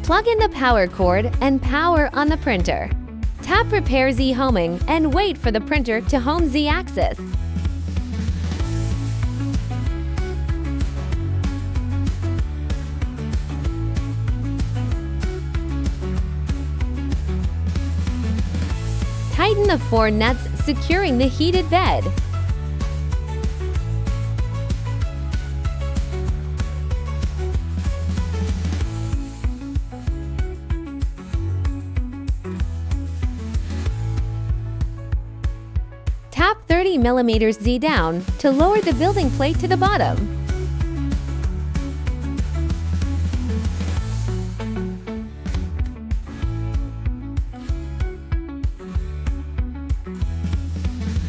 Plug in the power cord and power on the printer. Tap Prepare Z Homing and wait for the printer to home Z-axis. Tighten the 4 nuts securing the heated bed. Tap 30mm Z down to lower the building plate to the bottom.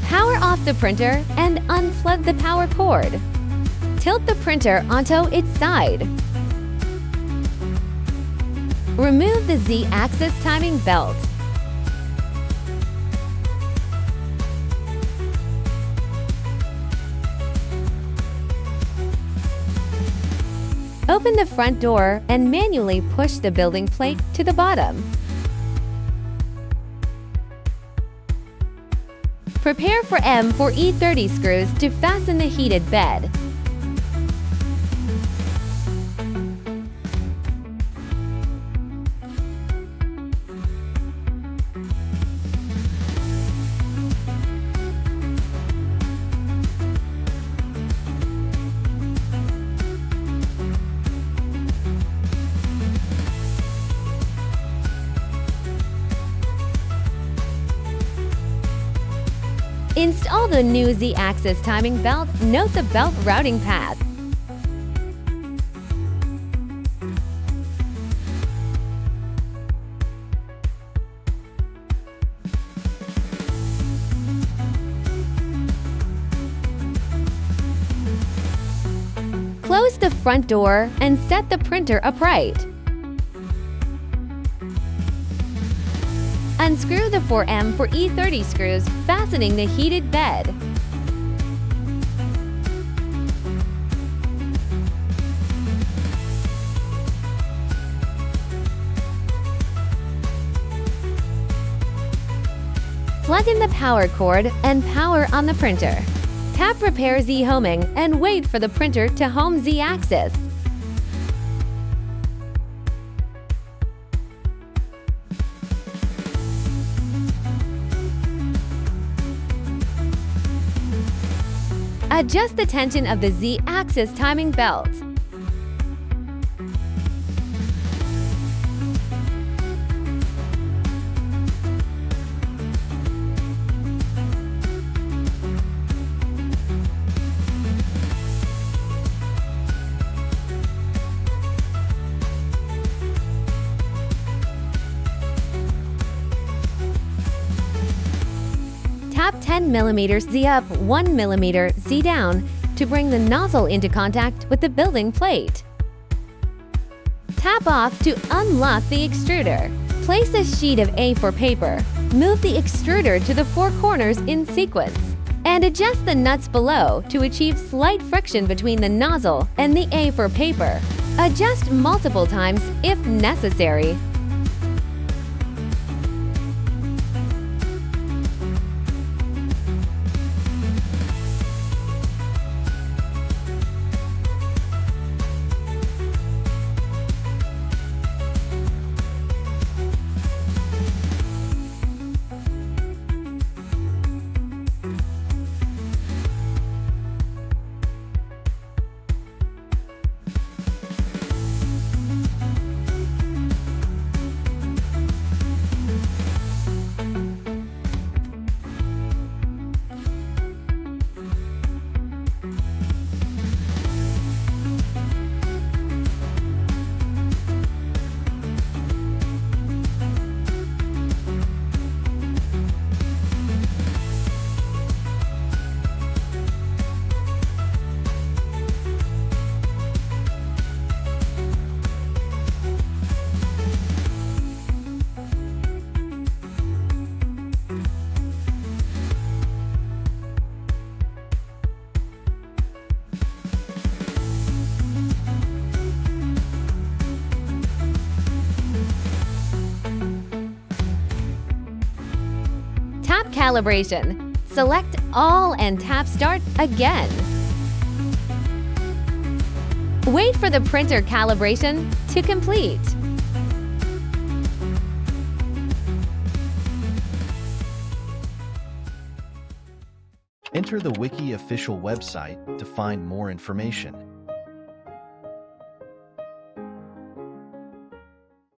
Power off the printer and unplug the power cord. Tilt the printer onto its side. Remove the Z-axis timing belt. Open the front door and manually push the building plate to the bottom. Prepare for M4E30 screws to fasten the heated bed. Install the new Z-axis timing belt. Note the belt routing path. Close the front door and set the printer upright. Unscrew the 4M4E30 screws, fastening the heated bed. Plug in the power cord and power on the printer. Tap Prepare Z Homing and wait for the printer to home Z-axis. Adjust the tension of the Z-axis timing belt. Tap 10mm Z up, 1mm Z down to bring the nozzle into contact with the building plate. Tap off to unlock the extruder. Place a sheet of A4 paper. Move the extruder to the 4 corners in sequence. And adjust the nuts below to achieve slight friction between the nozzle and the A4 paper. Adjust multiple times if necessary. calibration. Select all and tap Start again. Wait for the printer calibration to complete. Enter the Wiki official website to find more information.